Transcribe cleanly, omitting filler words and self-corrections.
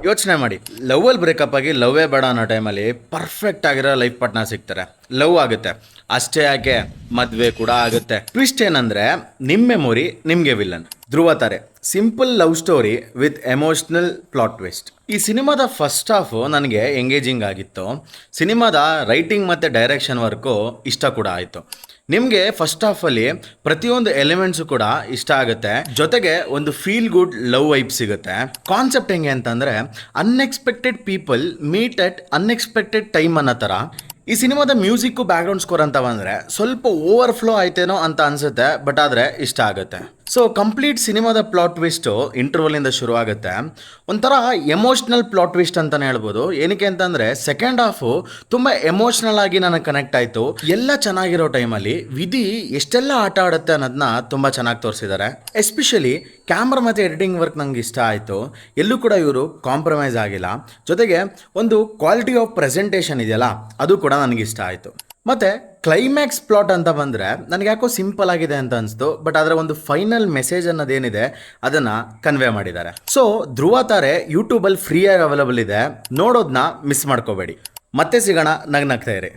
ಯೋಚನೆ ಮಾಡಿ, ಲವ್ವಲ್ಲಿ ಬ್ರೇಕಪ್ ಆಗಿ ಲವ್ವೇ ಬೇಡ ಅನ್ನೋ ಟೈಮಲ್ಲಿ ಪರ್ಫೆಕ್ಟ್ ಆಗಿರೋ ಲೈಫ್ ಪಾರ್ಟ್ನರ್ ಸಿಗ್ತಾರೆ, ಲವ್ ಆಗುತ್ತೆ. ಅಷ್ಟೇ ಯಾಕೆ, ಮದುವೆ ಕೂಡ ಆಗುತ್ತೆ. ಟ್ವಿಸ್ಟ್ ಏನಂದ್ರೆ ನಿಮ್ಮ ಮೆಮೊರಿ ನಿಮಗೆ ವಿಲನ್. ಧ್ರುವ ತಾರೆ simple love story with emotional plot twist. ಈ ಸಿನಿಮಾದ ಫಸ್ಟ್ ಹಾಫ್ ನನಗೆ ಎಂಗೇಜಿಂಗ್ ಆಗಿತ್ತು. ಸಿನಿಮಾದ ರೈಟಿಂಗ್ ಮತ್ತು ಡೈರೆಕ್ಷನ್ ವರ್ಕು ಇಷ್ಟ ಕೂಡ ಆಯಿತು. ನಿಮಗೆ ಫಸ್ಟ್ ಹಾಫಲ್ಲಿ ಪ್ರತಿಯೊಂದು ಎಲಿಮೆಂಟ್ಸು ಕೂಡ ಇಷ್ಟ ಆಗುತ್ತೆ. ಜೊತೆಗೆ ಒಂದು ಫೀಲ್ ಗುಡ್ ಲವ್ ವೈಬ್ ಸಿಗುತ್ತೆ. ಕಾನ್ಸೆಪ್ಟ್ ಹೆಂಗೆ ಅಂತಂದರೆ, unexpected people meet at unexpected time ಅನ್ನೋ ಥರ. ಈ ಸಿನಿಮಾದ ಮ್ಯೂಸಿಕ್ಕು ಬ್ಯಾಕ್ಗ್ರೌಂಡ್ ಸ್ಕೋರ್ ಅಂತ ಬಂದರೆ ಸ್ವಲ್ಪ ಓವರ್ಫ್ಲೋ ಆಯ್ತೇನೋ ಅಂತ ಅನಿಸುತ್ತೆ, ಬಟ್ ಆದರೆ ಇಷ್ಟ ಆಗುತ್ತೆ. ಸೊ ಕಂಪ್ಲೀಟ್ ಸಿನಿಮಾದ ಪ್ಲಾಟ್ ಟ್ವಿಸ್ಟು ಇಂಟರ್ವಲಿಂದ ಶುರು ಆಗುತ್ತೆ. ಒಂಥರ ಎಮೋಷ್ನಲ್ ಪ್ಲಾಟ್ ಟ್ವಿಸ್ಟ್ ಅಂತಲೇ ಹೇಳ್ಬೋದು. ಏನಕ್ಕೆ ಅಂತಂದರೆ ಸೆಕೆಂಡ್ ಹಾಫು ತುಂಬ ಎಮೋಷ್ನಲ್ ಆಗಿ ನನಗೆ ಕನೆಕ್ಟ್ ಆಯಿತು. ಎಲ್ಲ ಚೆನ್ನಾಗಿರೋ ಟೈಮಲ್ಲಿ ವಿಧಿ ಎಷ್ಟೆಲ್ಲ ಆಟ ಆಡುತ್ತೆ ಅನ್ನೋದನ್ನ ತುಂಬ ಚೆನ್ನಾಗಿ ತೋರಿಸಿದ್ದಾರೆ. ಎಸ್ಪೆಷಲಿ ಕ್ಯಾಮ್ರಾ ಮತ್ತು ಎಡಿಟಿಂಗ್ ವರ್ಕ್ ನಂಗೆ ಇಷ್ಟ ಆಯಿತು. ಎಲ್ಲೂ ಕೂಡ ಇವರು ಕಾಂಪ್ರಮೈಸ್ ಆಗಿಲ್ಲ. ಜೊತೆಗೆ ಒಂದು ಕ್ವಾಲಿಟಿ ಆಫ್ ಪ್ರೆಸೆಂಟೇಷನ್ ಇದೆಯಲ್ಲ, ಅದು ಕೂಡ ನನಗೆ ಇಷ್ಟ ಆಯಿತು. ಮತ್ತು ಕ್ಲೈಮ್ಯಾಕ್ಸ್ ಪ್ಲಾಟ್ ಅಂತ ಬಂದರೆ ನನಗೆ ಯಾಕೋ ಸಿಂಪಲ್ ಆಗಿದೆ ಅಂತ ಅನಿಸ್ತು, ಬಟ್ ಅದರ ಒಂದು ಫೈನಲ್ ಮೆಸೇಜ್ ಅನ್ನೋದೇನಿದೆ ಅದನ್ನು ಕನ್ವೆ ಮಾಡಿದ್ದಾರೆ. ಸೊ ಧ್ರುವ ತಾರೆ ಯೂಟ್ಯೂಬಲ್ಲಿ ಫ್ರೀಯಾಗಿ ಅವೈಲಬಲ್ ಇದೆ, ನೋಡೋದನ್ನ ಮಿಸ್ ಮಾಡ್ಕೋಬೇಡಿ. ಮತ್ತೆ ಸಿಗೋಣ, ನಗ್ನಗ್ತಾ ಇರಿ.